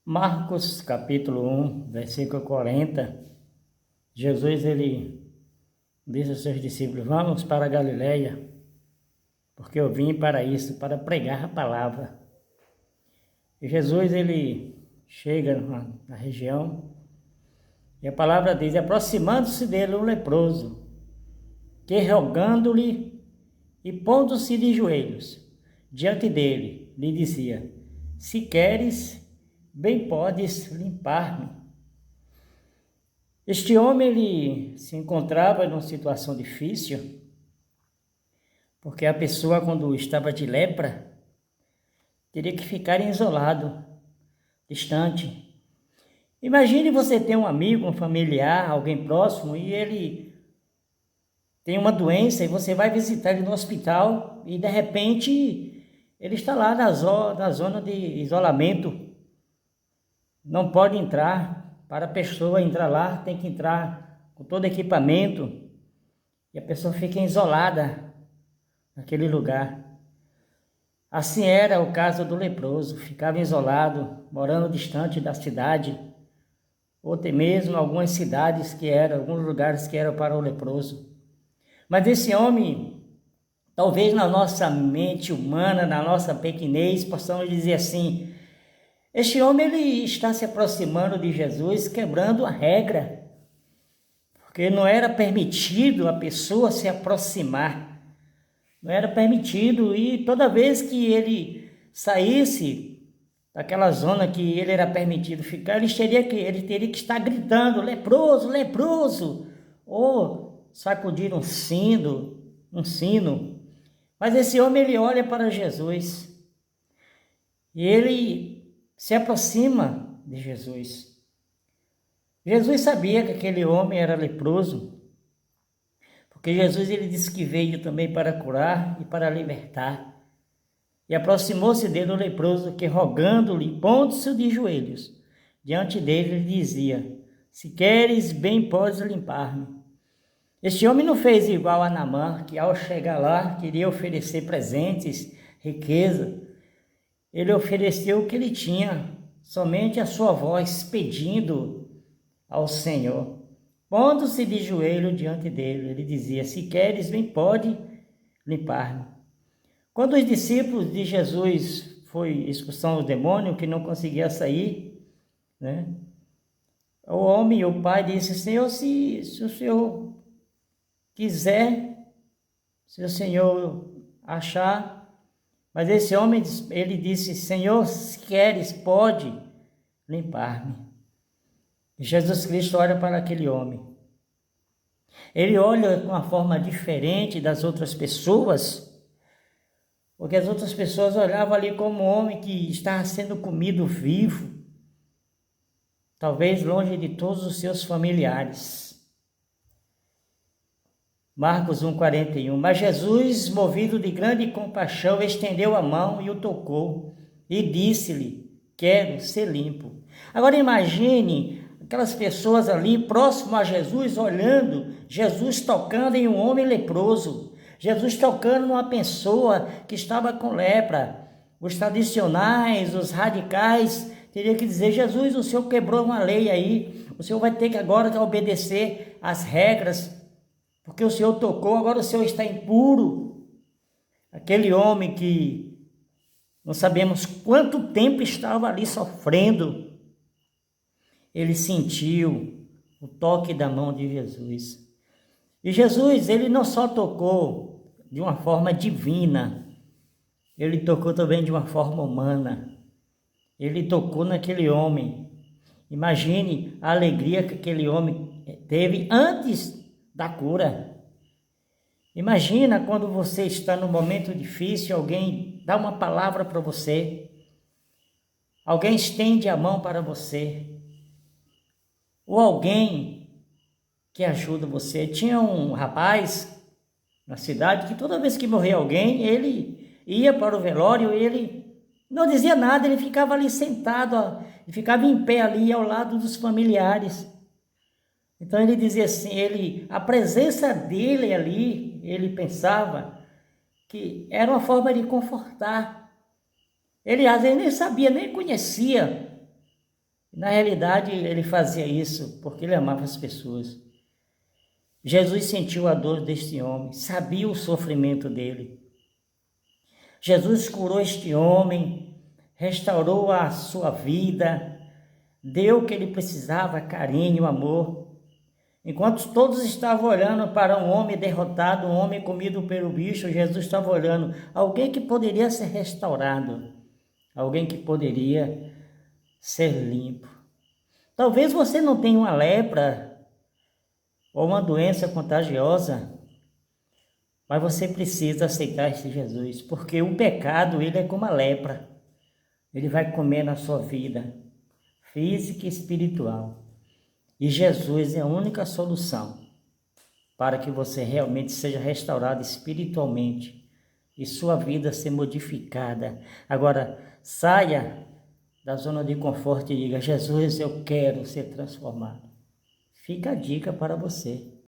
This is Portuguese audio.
Marcos capítulo 1, versículo 40, Jesus disse aos seus discípulos: vamos para a Galileia, porque eu vim para isso, para pregar a palavra. E Jesus chega na região e a palavra diz: aproximando-se dele um leproso, que rogando-lhe e pondo-se de joelhos diante dele, lhe dizia: se queres, bem podes limpar-me. Este homem se encontrava numa situação difícil, porque a pessoa, quando estava de lepra, teria que ficar isolado, distante. Imagine você ter um amigo, um familiar, alguém próximo, e ele tem uma doença e você vai visitar ele no hospital e de repente ele está lá na zona de isolamento. Não pode entrar. Para a pessoa entrar lá, tem que entrar com todo equipamento e a pessoa fica isolada naquele lugar. Assim era o caso do leproso, ficava isolado, morando distante da cidade, ou até mesmo algumas cidades alguns lugares que eram para o leproso. Mas esse homem, talvez na nossa mente humana, na nossa pequenez, possamos dizer assim: este homem ele está se aproximando de Jesus, quebrando a regra, porque não era permitido a pessoa se aproximar, não era permitido, e toda vez que ele saísse daquela zona que ele era permitido ficar, ele teria que estar gritando: leproso, leproso, ou sacudir um sino. Mas esse homem ele olha para Jesus e ele se aproxima de Jesus. Jesus sabia que aquele homem era leproso, porque Jesus ele disse que veio também para curar e para libertar. E aproximou-se dele o leproso, que rogando-lhe, pondo-se de joelhos diante dele, lhe dizia: se queres, bem podes limpar-me. Este homem não fez igual a Naamã, que ao chegar lá queria oferecer presentes, riqueza. Ele ofereceu o que ele tinha, somente a sua voz, pedindo ao Senhor. Pondo-se de joelho diante dele, ele dizia: se queres, bem pode limpar-me. Quando os discípulos de Jesus foi expulsar o demônio, que não conseguia sair, né? O homem, o pai, disse: Senhor, se o Senhor quiser, se o Senhor achar. Mas esse homem, ele disse: Senhor, se queres, pode limpar-me. E Jesus Cristo olha para aquele homem. Ele olha com uma forma diferente das outras pessoas, porque as outras pessoas olhavam ali como um homem que estava sendo comido vivo, talvez longe de todos os seus familiares. Marcos 1,41. Mas Jesus, movido de grande compaixão, estendeu a mão e o tocou, e disse-lhe: quero ser limpo. Agora imagine aquelas pessoas ali próximo a Jesus, olhando Jesus tocando em um homem leproso, Jesus tocando numa pessoa que estava com lepra. Os tradicionais, os radicais, teriam que dizer: Jesus, o Senhor quebrou uma lei aí, o Senhor vai ter que agora obedecer às regras, porque o Senhor tocou, agora o Senhor está impuro. Aquele homem que não sabemos quanto tempo estava ali sofrendo, ele sentiu o toque da mão de Jesus. E Jesus, ele não só tocou de uma forma divina, ele tocou também de uma forma humana. Ele tocou naquele homem. Imagine a alegria que aquele homem teve antes da cura. Imagina quando você está num momento difícil, alguém dá uma palavra para você, alguém estende a mão para você, ou alguém que ajuda você. Tinha um rapaz na cidade que toda vez que morria alguém, ele ia para o velório e ele não dizia nada, ele ficava ali sentado, ele ficava em pé ali ao lado dos familiares. Então ele dizia assim, a presença dele ali, ele pensava que era uma forma de confortar. Ele às vezes nem sabia, nem conhecia Na realidade, ele fazia isso porque ele amava as pessoas. Jesus sentiu a dor deste homem, sabia o sofrimento dele. Jesus curou este homem, restaurou a sua vida, deu o que ele precisava, carinho, amor. Enquanto todos estavam olhando para um homem derrotado, um homem comido pelo bicho, Jesus estava olhando alguém que poderia ser restaurado, alguém que poderia ser limpo. Talvez você não tenha uma lepra ou uma doença contagiosa, mas você precisa aceitar esse Jesus, porque o pecado, ele é como a lepra. Ele vai comer na sua vida, física e espiritual. E Jesus é a única solução para que você realmente seja restaurado espiritualmente e sua vida ser modificada. Agora, saia da zona de conforto e diga: Jesus, eu quero ser transformado. Fica a dica para você.